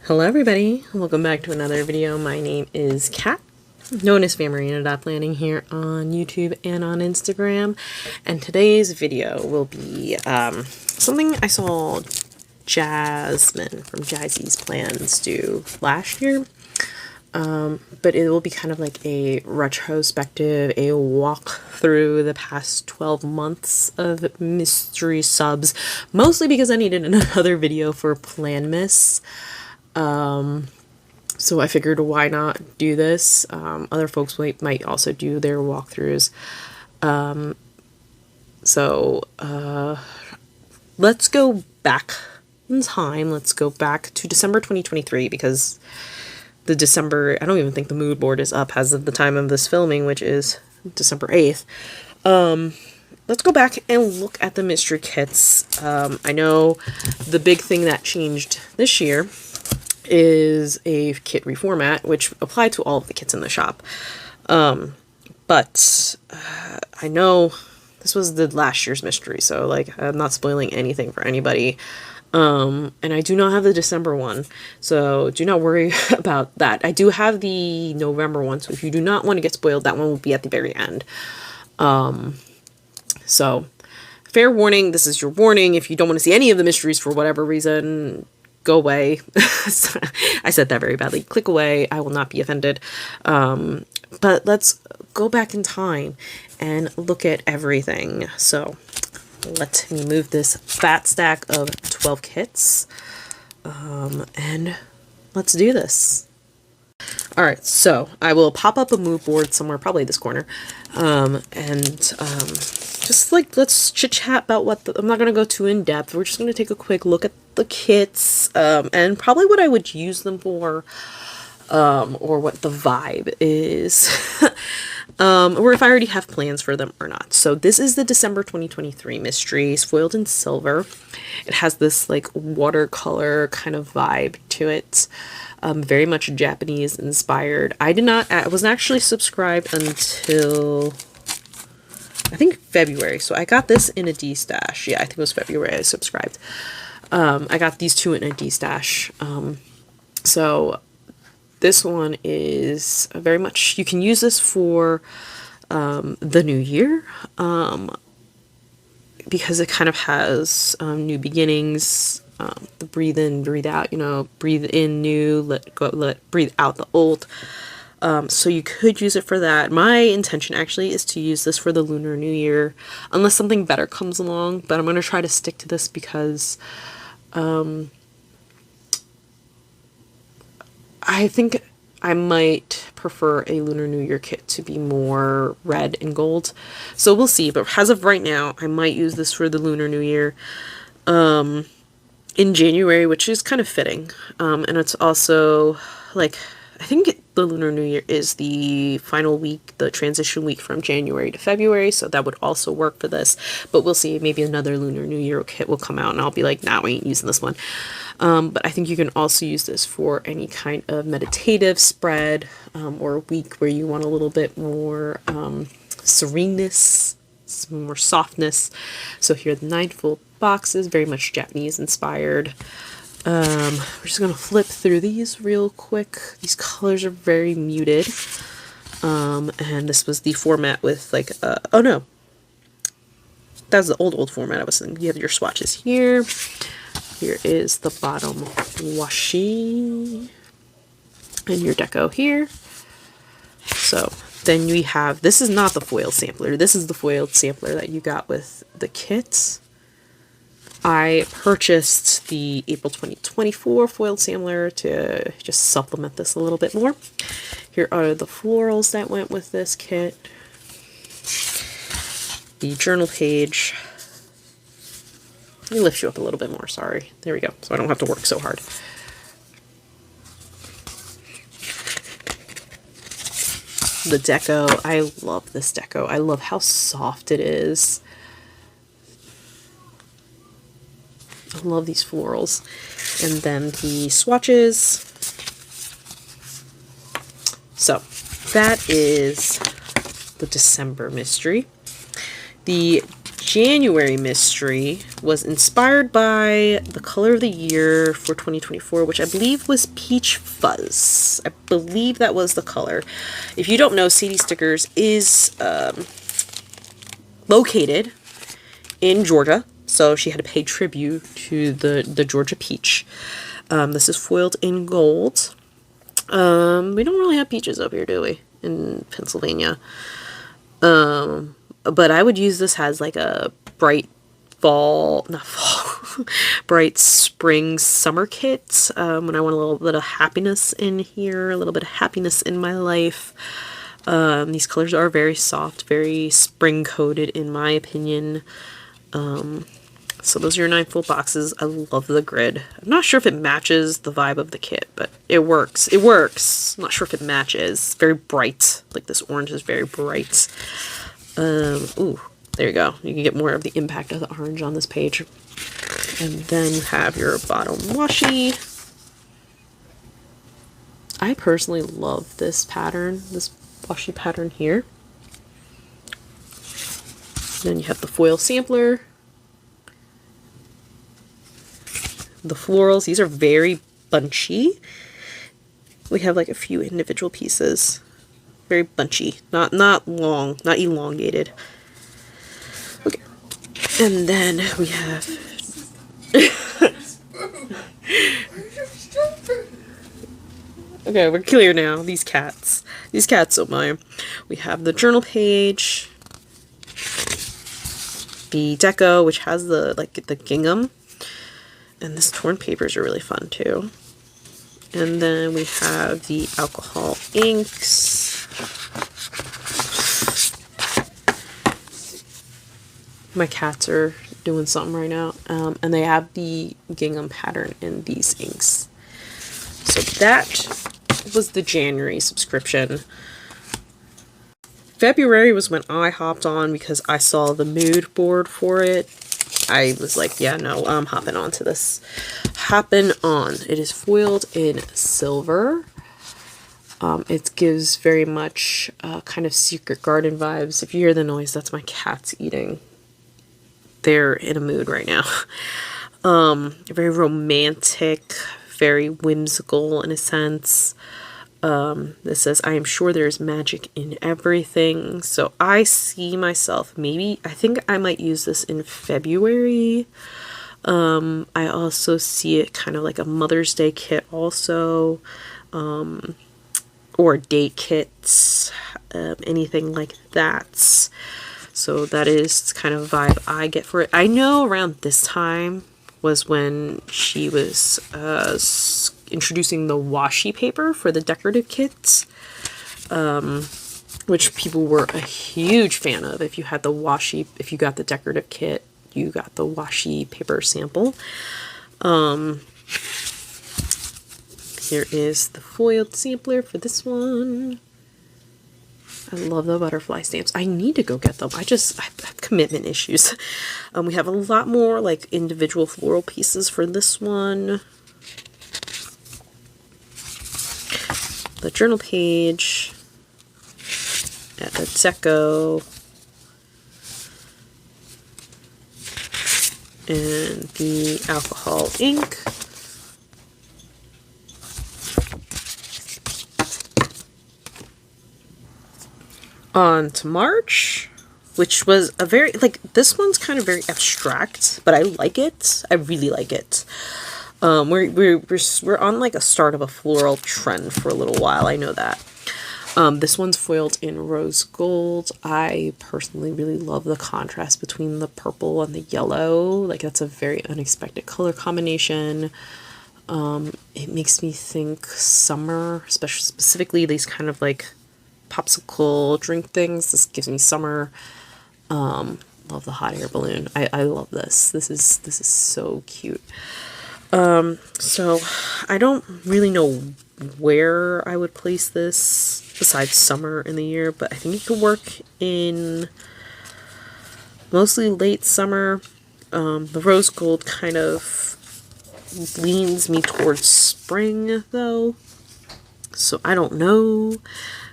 Hello everybody, welcome back to another video. My name is Kat, known as phamerina.planning here on YouTube and on Instagram. And today's video will be something I saw Jasmine from Jazzy's Plans do last year. But it will be kind of like a retrospective, a walk through the past 12 months of mystery subs, mostly because I needed another video for Planmas. So I figured why not do this. Other folks might also do their walkthroughs. Let's go back in time. Let's go back to December 2023 because I don't even think the mood board is up as of the time of this filming, which is December 8th. Let's go back and look at the mystery kits. I know the big thing that changed this year is a kit reformat, which applied to all of the kits in the shop. But I know this was the last year's mystery, so like I'm not spoiling anything for anybody. And I do not have the December one, so do not worry about that. I do have the November one, so if you do not want to get spoiled, that one will be at the very end. So fair warning, this is your warning. If you don't want to see any of the mysteries for whatever reason, go away. I said that very badly. Click away. I will not be offended. But let's go back in time and look at everything. So let me move this fat stack of 12 kits. And let's do this. Alright, so I will pop up a mood board somewhere, probably this corner. Just like, let's chit chat about I'm not going to go too in depth. We're just going to take a quick look at the kits, and probably what I would use them for, or what the vibe is, or if I already have plans for them or not. So this is the December 2023 mystery, foiled in silver. It has this like watercolor kind of vibe to it. Very much Japanese inspired. I wasn't actually subscribed until I think February. So I got this in a D-stash. Yeah, I think it was February I subscribed. I got these two in a D-stash. So this one is very much, you can use this for the new year, because it kind of has new beginnings, the breathe in, breathe out, breathe in new, breathe out the old. So you could use it for that. My intention actually is to use this for the Lunar New Year, unless something better comes along, but I'm going to try to stick to this because I think I might prefer a Lunar New Year kit to be more red and gold. So we'll see, but as of right now, I might use this for the Lunar New Year in January, which is kind of fitting. And it's also like, I think the Lunar New Year is the final week, the transition week from January to February, so that would also work for this. But we'll see, maybe another Lunar New Year kit will come out and I'll be like, nah, we ain't using this one. But I think you can also use this for any kind of meditative spread, or a week where you want a little bit more sereneness, some more softness. So here are the 9 full boxes, very much Japanese inspired. We're just going to flip through these real quick. These colors are very muted. And this was the format with like, oh no, that was the old format I was thinking. You have your swatches here. Here is the bottom washi. And your deco here. So then we have, this is not the foil sampler. This is the foiled sampler that you got with the kit. I purchased the April 2024 foiled sampler to just supplement this a little bit more. Here are the florals that went with this kit. The journal page. Let me lift you up a little bit more, sorry. There we go, so I don't have to work so hard. The deco, I love this deco. I love how soft it is. I love these florals. And then the swatches. So that is the December mystery. The January mystery was inspired by the color of the year for 2024, which I believe was Peach Fuzz. I believe that was the color. If you don't know, Sadie Stickers is located in Georgia, so she had to pay tribute to the Georgia peach. This is foiled in gold. We don't really have peaches up here, do we? In Pennsylvania. But I would use this as like a bright not fall, bright spring summer kit. When I want a little bit of happiness in here, a little bit of happiness in my life. These colors are very soft, very spring coated in my opinion. So those are your 9 full boxes. I love the grid. I'm not sure if it matches the vibe of the kit, but it works. It works. I'm not sure if it matches. It's very bright. Like this orange is very bright. Ooh, there you go. You can get more of the impact of the orange on this page. And then you have your bottom washi. I personally love this pattern, this washi pattern here. Then you have the foil sampler. The florals, these are very bunchy. We have like a few individual pieces. Very bunchy, not long, not elongated. Okay, and then we have okay, we're clear now. These cats don't mind. We have the journal page, the deco, which has the gingham, and this torn papers are really fun too. And then we have the alcohol inks. My cats are doing something right now. And they have the gingham pattern in these inks. So that was the January subscription. February was when I hopped on because I saw the mood board for it. I was like, yeah, no, I'm hopping on to this. Hopping on. It is foiled in silver. It gives very much kind of Secret Garden vibes. If you hear the noise, that's my cats eating. They're in a mood right now. Very romantic, very whimsical in a sense. This says, I am sure there's magic in everything. So I see myself, I think I might use this in February. I also see it kind of like a Mother's Day kit also, or date kits, anything like that. So that is kind of vibe I get for it. I know around this time was when she was introducing the washi paper for the decorative kits, which people were a huge fan of. If you got the decorative kit, you got the washi paper sample. Here is the foiled sampler for this one. I love the butterfly stamps. I need to go get them. I have commitment issues. We have a lot more like individual floral pieces for this one. The journal page. At the deco. And the alcohol ink. On to March, which was a very, this one's kind of very abstract, but I like it. I really like it. We're on like a start of a floral trend for a little while. I know that. This one's foiled in rose gold. I personally really love the contrast between the purple and the yellow. Like that's a very unexpected color combination. It makes me think summer, especially specifically these kind of like popsicle drink things. This gives me summer. Love the hot air balloon. I love this. This is so cute. So I don't really know where I would place this besides summer in the year, but I think it could work in mostly late summer. The rose gold kind of leans me towards spring though, so I don't know.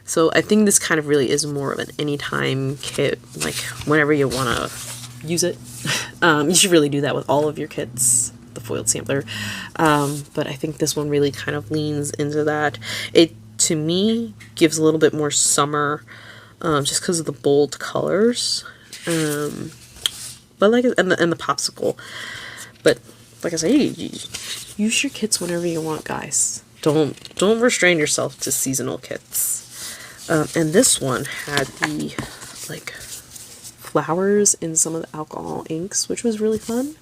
So I think this kind of really is more of an anytime kit, like whenever you want to use it. You should really do that with all of your kits, the foiled sampler. But I think this one really kind of leans into that. It, to me, gives a little bit more summer, just because of the bold colors. But like, and the popsicle. But like I say, use your kits whenever you want, guys. Don't restrain yourself to seasonal kits. And this one had the like flowers in some of the alcohol inks, which was really fun.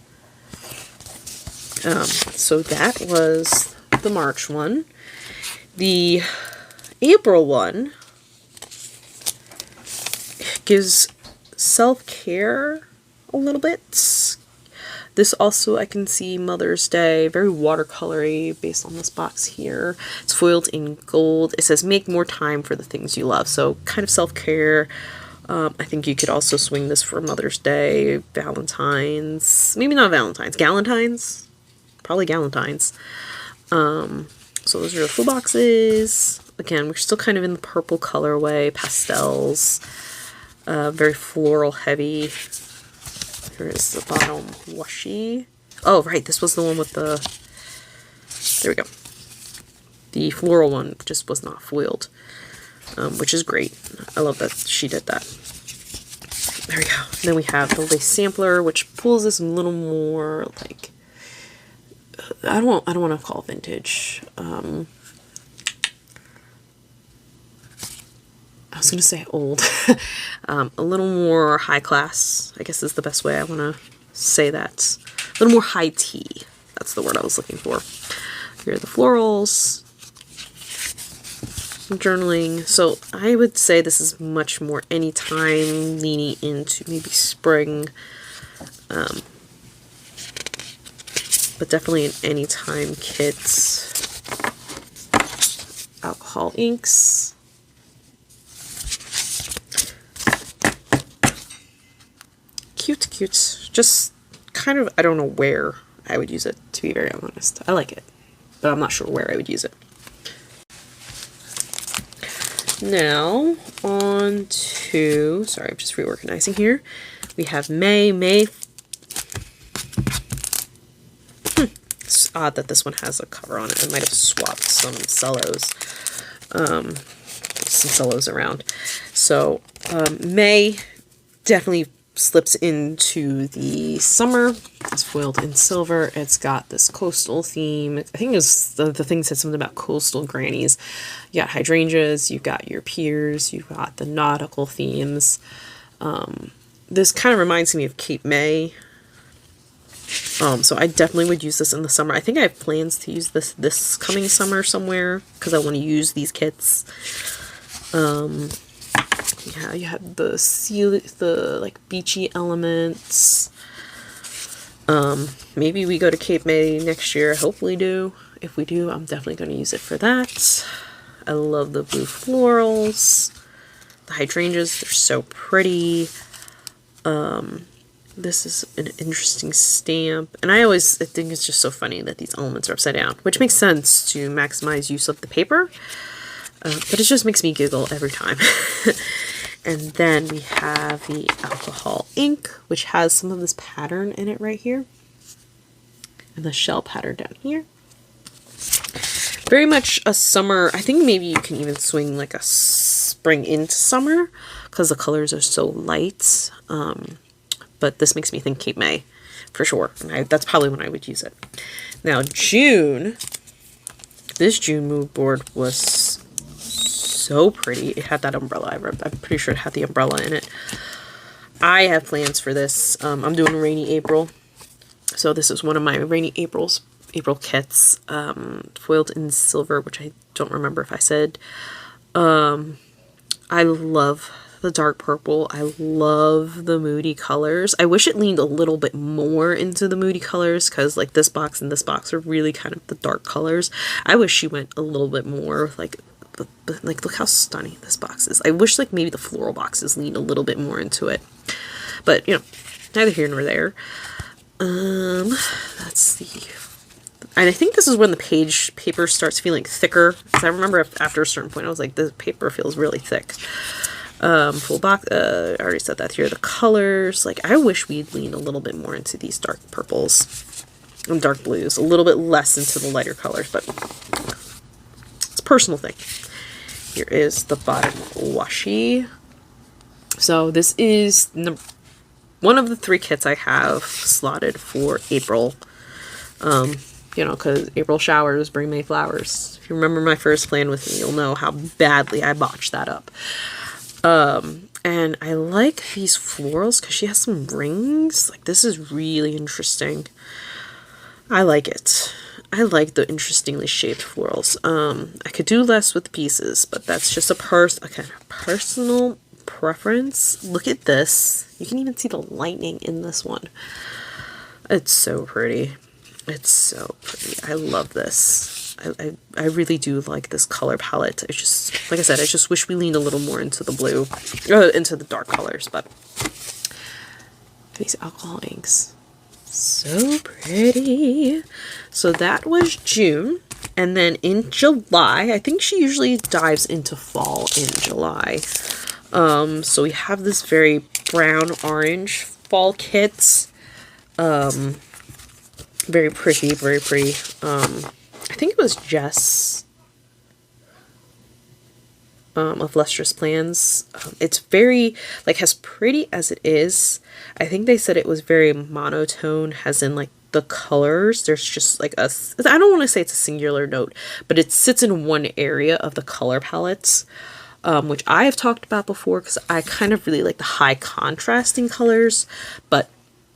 So that was the March one. The April one gives self-care a little bit. This also, I can see Mother's Day, very watercolory based on this box here. It's foiled in gold. It says make more time for the things you love. So kind of self-care. I think you could also swing this for Mother's Day, Valentine's, maybe not Valentine's, Galentine's, probably Galentine's. So those are the full boxes. Again, we're still kind of in the purple colorway, pastels, very floral heavy. Here is the bottom washi. Oh, right, this was the one with the, there we go. The floral one just was not foiled, which is great. I love that she did that. There we go. And then we have the lace sampler, which pulls this a little more like, I don't want to call it vintage. I was going to say old. A little more high class, I guess is the best way I want to say that. A little more high tea. That's the word I was looking for. Here are the florals. Some journaling. So I would say this is much more anytime, leaning into maybe spring. But definitely an anytime kits. Alcohol inks. Cute, cute. Just kind of, I don't know where I would use it, to be very honest. I like it, but I'm not sure where I would use it. Now, on to, sorry, I'm just reorganizing here. We have May. It's odd that this one has a cover on it. I might have swapped some cellos around. So, May definitely slips into the summer. It's foiled in silver. It's got this coastal theme. I think it was the thing said something about coastal grannies. You got hydrangeas, you've got your piers, you've got the nautical themes. This kind of reminds me of Cape May. So I definitely would use this in the summer. I think I have plans to use this coming summer somewhere because I want to use these kits. Yeah, you have the like beachy elements. Maybe we go to Cape May next year. I hope we do. If we do, I'm definitely going to use it for that. I love the blue florals. The hydrangeas, they're so pretty. This is an interesting stamp. And I think it's just so funny that these elements are upside down, which makes sense to maximize use of the paper. But it just makes me giggle every time. And then we have the alcohol ink, which has some of this pattern in it right here. And the shell pattern down here. Very much a summer. I think maybe you can even swing like a spring into summer because the colors are so light. But this makes me think Cape May for sure. And that's probably when I would use it. Now June. This June mood board was so pretty. It had that umbrella. I'm pretty sure it had the umbrella in it. I have plans for this. I'm doing Rainy April. So this is one of my Rainy April kits. Foiled in silver, which I don't remember if I said. I love the dark purple. I love the moody colors. I wish it leaned a little bit more into the moody colors because like this box and this box are really kind of the dark colors. I wish she went a little bit more like look how stunning this box is. I wish like maybe the floral boxes lean a little bit more into it, but you know, neither here nor there. Let's see. And I think this is when the paper starts feeling thicker, because I remember after a certain point I was like, the paper feels really thick. Full box, I already said that here. The colors, like, I wish we'd lean a little bit more into these dark purples and dark blues, a little bit less into the lighter colors, but it's a personal thing. Here is the bottom washi. So this is one of the 3 kits I have slotted for April. You know, because April showers bring May flowers. If you remember my first plan with me, you'll know how badly I botched that up. And I like these florals because she has some rings. Like, this is really interesting. I like it. I like the interestingly shaped florals. I could do less with pieces, but that's just a personal preference. Look at this. You can even see the lightning in this one. It's so pretty. It's so pretty. I love this. I really do like this color palette. It's just, like I said, I just wish we leaned a little more into the blue, into the dark colors, but these alcohol inks, so pretty. So that was June, and then in July, I think she usually dives into fall in July. So we have this very brown orange fall kit. Very pretty, very pretty. I think it was Jess of Lustrous Plans. It's very, like, as pretty as it is, I think they said it was very monotone, as in, like, the colors. There's just, like, I don't want to say it's a singular note, but it sits in one area of the color palettes, which I have talked about before, because I kind of really like the high contrasting colors, but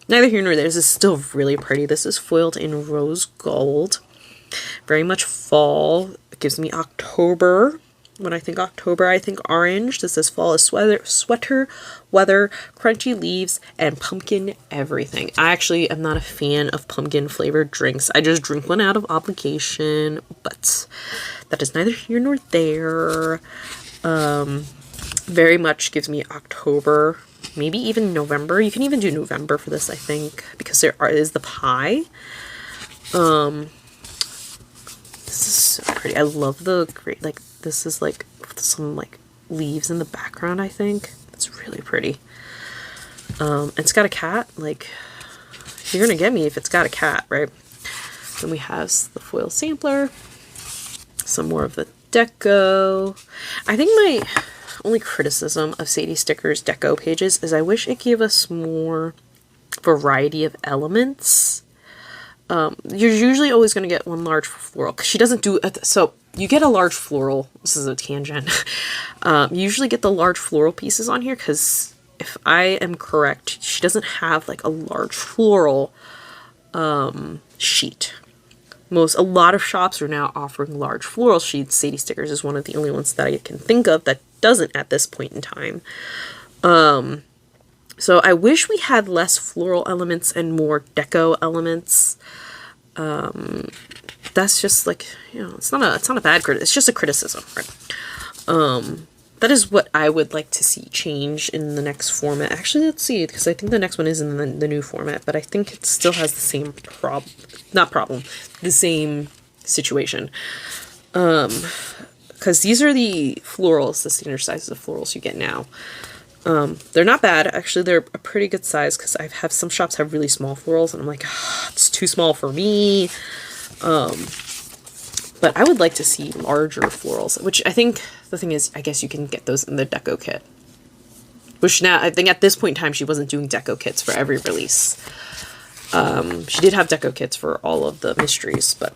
neither here nor there. This is still really pretty. This is foiled in rose gold. Very much fall. It gives me October. When I think October, I think orange. This says fall is sweater, weather, crunchy leaves, and pumpkin everything. I actually am not a fan of pumpkin flavored drinks. I just drink one out of obligation, but that is neither here nor there. Very much gives me October. Maybe even November. You can even do November for this, I think, because there is the pie. This is so pretty. I love the great, like, this is like some like leaves in the background, I think. It's really pretty. It's got a cat. Like, you're gonna get me if it's got a cat, right? Then we have the foil sampler, some more of the deco. I think my only criticism of Sadie Sticker's deco pages is I wish it gave us more variety of elements. You're usually always going to get one large floral, because she doesn't do it. So you get a large floral. This is a tangent. You usually get the large floral pieces on here, because if I am correct, she doesn't have like a large floral sheet. A lot of shops are now offering large floral sheets. Sadie Stickers is one of the only ones that I can think of that doesn't at this point in time. So I wish we had less floral elements and more deco elements. That's just like, you know, it's not a bad criticism. It's just a criticism, right? That is what I would like to see change in the next format. Actually, let's see, because I think the next one is in the new format, but I think it still has the same the same situation. Because these are the florals, the standard sizes of florals you get now. They're not bad. Actually, they're a pretty good size, because some shops have really small florals, and I'm like, it's too small for me. But I would like to see larger florals, which I think the thing is, I guess you can get those in the deco kit. Which now, I think at this point in time, she wasn't doing deco kits for every release. She did have deco kits for all of the mysteries, but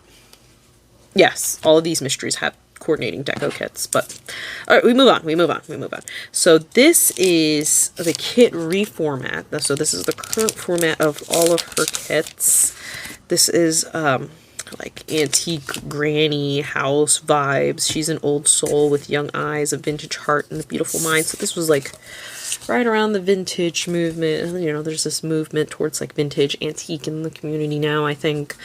yes, all of these mysteries have coordinating deco kits, but all right, we move on. So this is the kit reformat. So this is the current format of all of her kits. This is like antique granny house vibes. She's an old soul with young eyes, a vintage heart, and a beautiful mind. So this was like right around the vintage movement. You know, there's this movement towards like vintage antique in the community now, I think.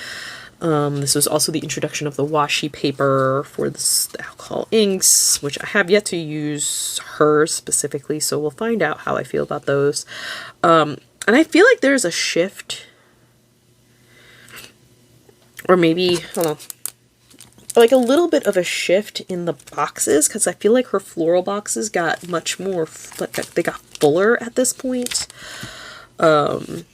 This was also the introduction of the washi paper for the alcohol inks, which I have yet to use her specifically, so we'll find out how I feel about those. And I feel like there's a shift, or maybe, hold on, like a little bit of a shift in the boxes, because I feel like her floral boxes got much more, like they got fuller at this point. And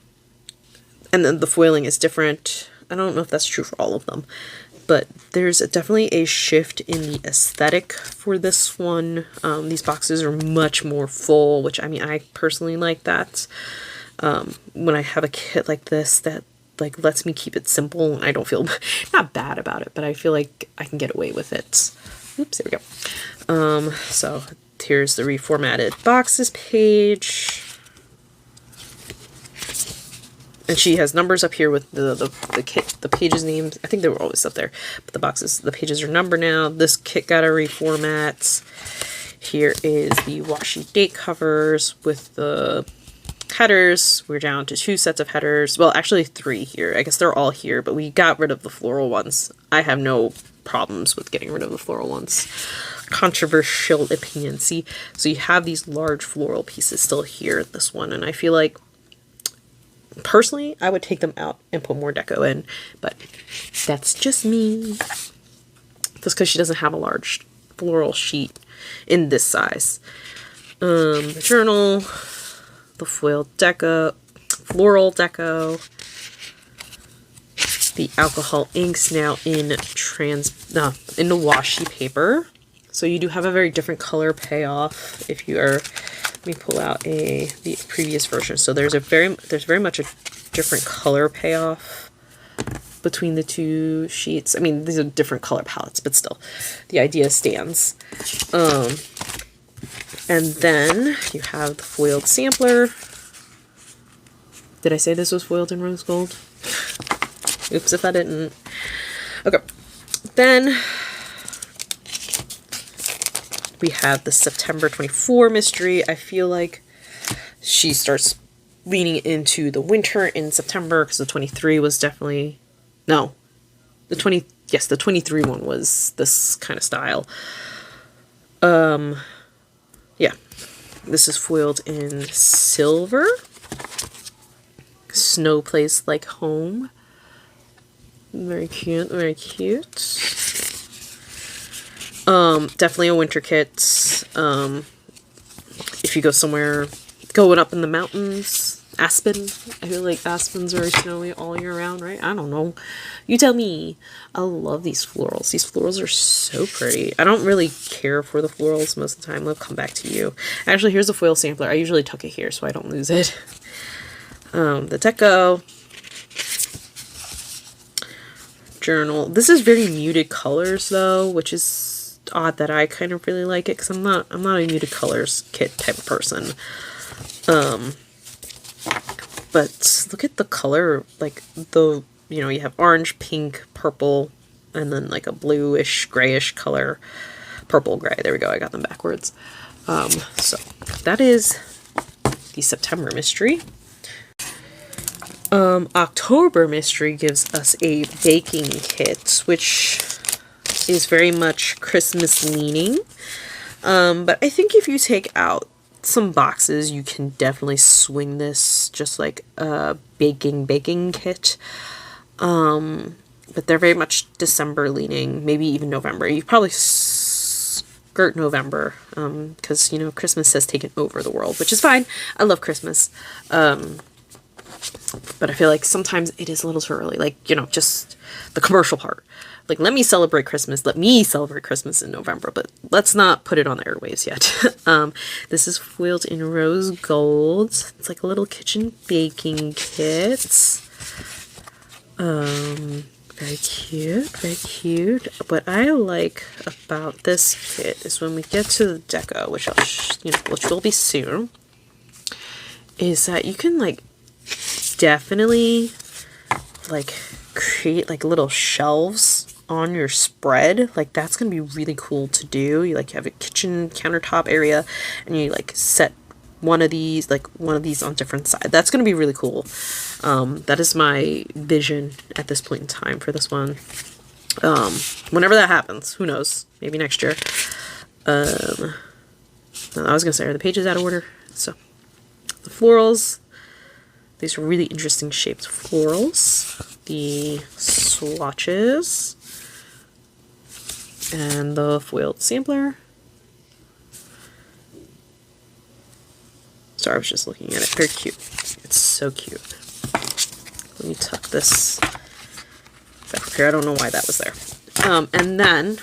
then the foiling is different. I don't know if that's true for all of them, but there's definitely a shift in the aesthetic for this one. These boxes are much more full, which I mean, I personally like that. When I have a kit like this that like lets me keep it simple, and I don't feel not bad about it, but I feel like I can get away with it. Oops, there we go. So here's the reformatted boxes page. And she has numbers up here with the kit, the pages names. I think they were always up there, but the pages are numbered now. This kit got a reformat. Here is the washi date covers with the headers. We're down to 2 sets of headers. Well, actually 3 here. I guess they're all here, but we got rid of the floral ones. I have no problems with getting rid of the floral ones. Controversial opinion. See, so you have these large floral pieces still here in this one, and I feel like personally, I would take them out and put more deco in, but that's just me. Just because she doesn't have a large floral sheet in this size. The journal, the foil deco, floral deco, the alcohol inks now in the washi paper. So you do have a very different color payoff if you are. Let me pull out the previous version. So there's very much a different color payoff between the 2 sheets. I mean, these are different color palettes, but still, the idea stands. And then you have the foiled sampler. Did I say this was foiled in rose gold? Oops, if I didn't. Okay, then we have the September 24 mystery. I feel like she starts leaning into the winter in September, because the 23 was definitely, no, the 23 one was this kind of style. Yeah, this is foiled in silver. Snow Place Like Home. Very cute, very cute. Definitely a winter kit. If you go somewhere, going up in the mountains, Aspen. I feel like Aspen's very snowy all year round, right? I don't know. You tell me. I love these florals. These florals are so pretty. I don't really care for the florals most of the time. They'll come back to you. Actually, here's a foil sampler. I usually tuck it here so I don't lose it. The deco. Journal. This is very muted colors though, which is odd that I kind of really like it, because I'm not a muted colors kit type of person. But look at the color, like you have orange, pink, purple, and then like a bluish, grayish color. Purple, gray. There we go. I got them backwards. So that is the September mystery. October mystery gives us a baking kit, which is very much Christmas leaning. But I think if you take out some boxes, you can definitely swing this just like a baking kit. But they're very much December leaning, maybe even November. You probably skirt November, because Christmas has taken over the world, which is fine. I love Christmas. But I feel like sometimes it is a little too early, like, just the commercial part. Like, let me celebrate Christmas in November, but let's not put it on the airwaves yet. This is foiled in rose gold. It's like a little kitchen baking kit. Very cute, very cute. What I like about this kit is when we get to the deco, which which will be soon, is that you can definitely create little shelves on your spread. Like, that's gonna be really cool to do. You have a kitchen countertop area, and you set one of these on different sides. That's gonna be really cool. That is my vision at this point in time for this one. Whenever that happens, who knows? Maybe next year. I was gonna say, are the pages out of order? So the florals. These are really interesting shaped florals. The swatches. And the foiled sampler. Sorry, I was just looking at it. Very cute. It's so cute. Let me tuck this back up here. I don't know why that was there. And then,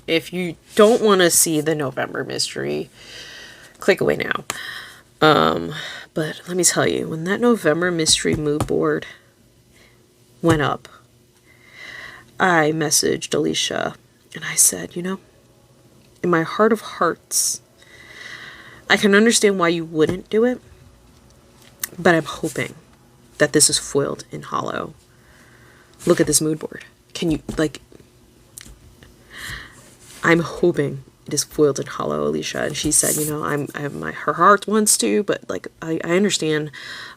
if you don't want to see the November mystery, click away now. But let me tell you, when that November mystery mood board went up, I messaged Alicia and I said, you know, in my heart of hearts, I can understand why you wouldn't do it, but I'm hoping that this is foiled in hollow. Look at this mood board. Can you, like, I'm hoping it is foiled in hollow, Alicia. And she said, you know, her heart wants to, but like, I understand,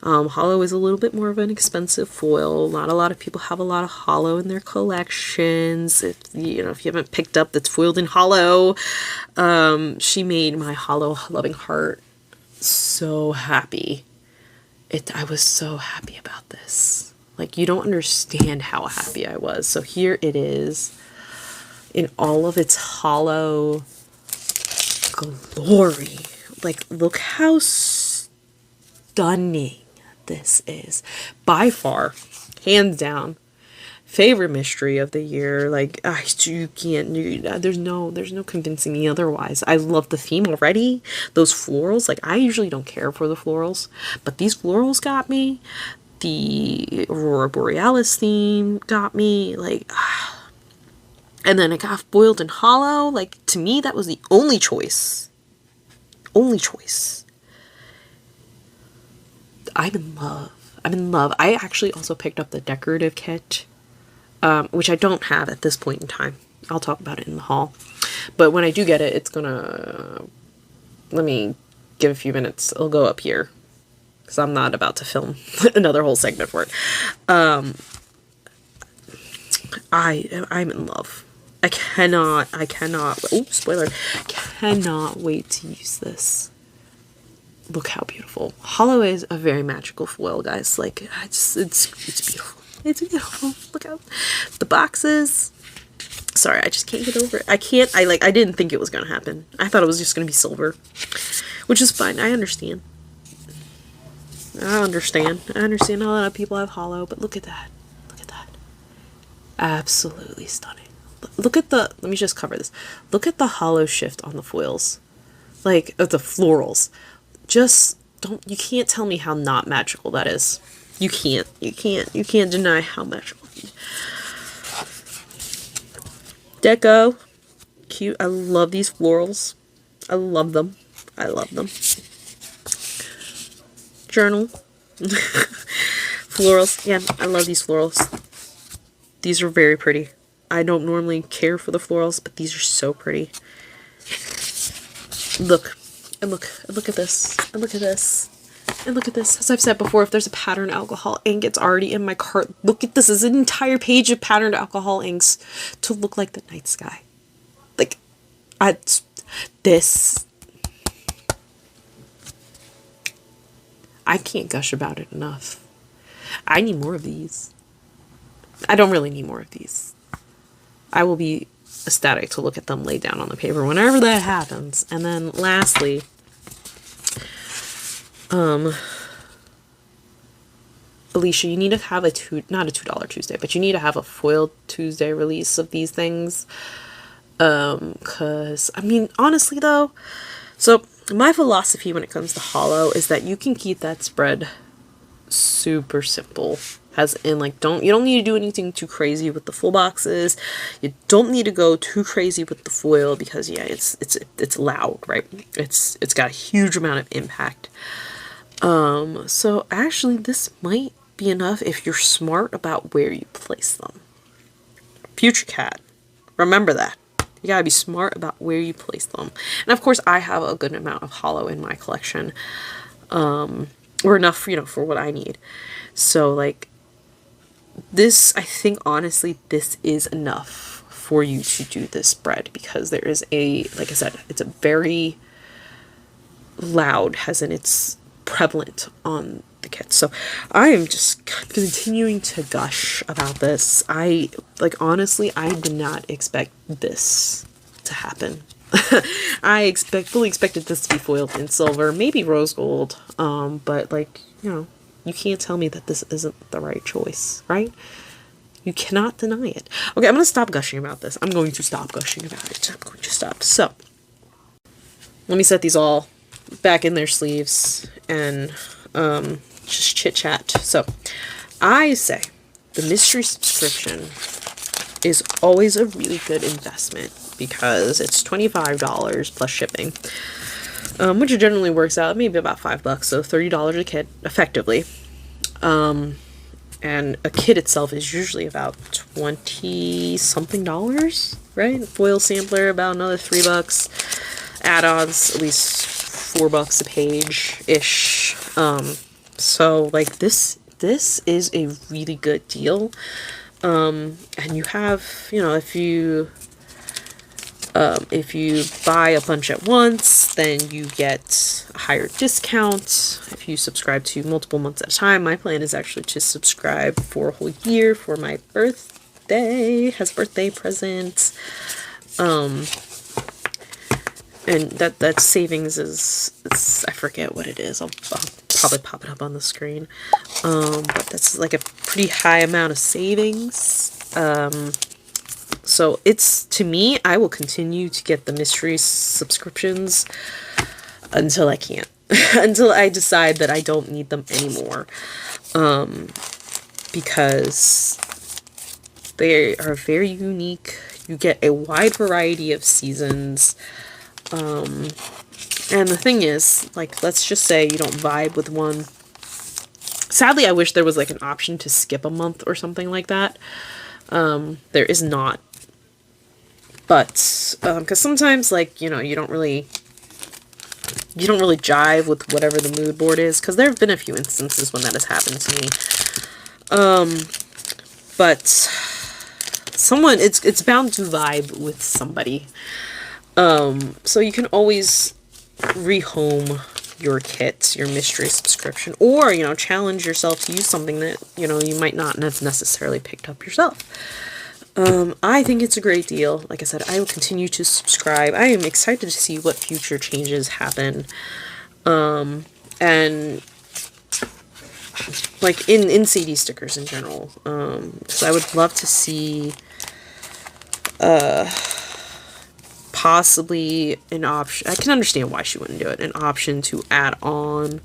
hollow is a little bit more of an expensive foil. Not a lot of people have a lot of hollow in their collections. If you haven't picked up that's foiled in hollow, she made my hollow loving heart so happy. I was so happy about this. Like, you don't understand how happy I was. So here it is in all of its hollow glory. Like, look how stunning this is. By far, hands down, favorite mystery of the year. Like, you can't do, there's no convincing me otherwise. I love the theme already. Those florals, like, I usually don't care for the florals, but these florals got me. The Aurora Borealis theme got me. Like, and then it got foiled in hollow. Like, to me, that was the only choice. Only choice. I'm in love. I'm in love. I actually also picked up the decorative kit, which I don't have at this point in time. I'll talk about it in the haul. But when I do get it, it's gonna... Let me give a few minutes. It'll go up here, because I'm not about to film another whole segment for it. I'm in love. I cannot, oops, spoiler, cannot wait to use this. Look how beautiful. Hollow is a very magical foil, guys. Like, it's beautiful. It's beautiful. Look out. The boxes. Sorry, I just can't get over it. I didn't think it was going to happen. I thought it was just going to be silver, which is fine. I understand. I understand a lot of people have hollow, but look at that. Look at that. Absolutely stunning. Look at the, let me just cover this. Look at the hollow shift on the foils. Like, the florals. Just you can't tell me how not magical that is. You can't deny how magical. Deco. Cute. I love these florals. I love them. I love them. Journal. Florals. Yeah, I love these florals. These are very pretty. I don't normally care for the florals, but these are so pretty. Look. And look at this. And look at this. And look at this. As I've said before, if there's a patterned alcohol ink, it's already in my cart. Look at this. This is an entire page of patterned alcohol inks to look like the night sky. Like, this. I can't gush about it enough. I need more of these. I don't really need more of these. I will be ecstatic to look at them laid down on the paper whenever that happens. And then lastly, Alicia, you need to have not a $2 Tuesday, but you need to have a foiled Tuesday release of these things. Cause I mean, honestly though, so my philosophy when it comes to hollow is that you can keep that spread super simple. As in, like, you don't need to do anything too crazy with the full boxes. You don't need to go too crazy with the foil because, yeah, it's loud, right? It's got a huge amount of impact. So actually, this might be enough if you're smart about where you place them. Future cat, remember that. You gotta be smart about where you place them. And of course, I have a good amount of hollow in my collection, or enough, for what I need. So, like, this, I think, honestly, this is enough for you to do this spread because there is like I said, it's a very loud, it's prevalent on the kits. So I am just continuing to gush about this. Honestly, I did not expect this to happen. I fully expected this to be foiled in silver, maybe rose gold. But you can't tell me that this isn't the right choice, right? You cannot deny it. Okay, I'm going to stop gushing about this. I'm going to stop gushing about it. I'm going to stop. So, let me set these all back in their sleeves and just chit-chat. So, I say the mystery subscription is always a really good investment because it's $25 plus shipping, which generally works out maybe about $5, so $30 a kit, effectively. And a kit itself is usually about 20-something dollars, right? Foil sampler, about another $3. Add-ons, at least $4 a page-ish. So, like, this is a really good deal. And you have, if you buy a bunch at once, then you get a higher discount. If you subscribe to multiple months at a time, my plan is actually to subscribe for a whole year for my birthday, as a birthday present. And that savings is, I forget what it is. I'll probably pop it up on the screen. But that's like a pretty high amount of savings. So it's, to me, I will continue to get the mystery subscriptions until I can't. Until I decide that I don't need them anymore. Because they are very unique. You get a wide variety of seasons. And the thing is, like, let's just say you don't vibe with one. Sadly, I wish there was, like, an option to skip a month or something like that. There is not. But, because sometimes, like, you don't really jive with whatever the mood board is, because there have been a few instances when that has happened to me. But it's bound to vibe with somebody. So you can always rehome your kit, your mystery subscription, or, challenge yourself to use something that, you might not have necessarily picked up yourself. I think it's a great deal. Like I said, I will continue to subscribe. I am excited to see what future changes happen. And like in Sadie stickers in general. So I would love to see possibly an option. I can understand why she wouldn't do it. An option to add on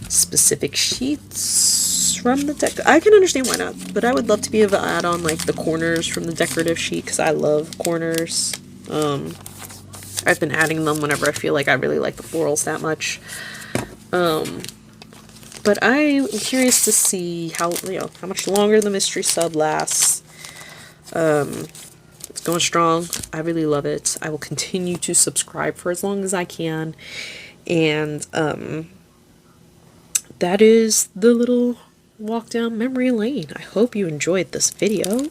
specific sheets from the deck. I can understand why not, but I would love to be able to add on, like, the corners from the decorative sheet, because I love corners. I've been adding them whenever I feel like I really like the florals that much. But I'm curious to see how much longer the mystery sub lasts. It's going strong. I really love it. I will continue to subscribe for as long as I can. And that is the little walk down memory lane. I hope you enjoyed this video.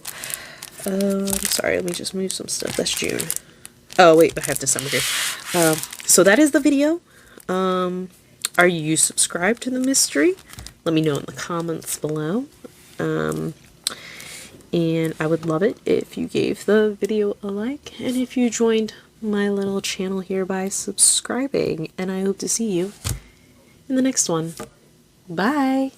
Sorry, let me just move some stuff. That's June. Oh, wait, I have December here. So that is the video. Are you subscribed to the mystery? Let me know in the comments below. And I would love it if you gave the video a like, and if you joined my little channel here by subscribing. And I hope to see you in the next one. Bye!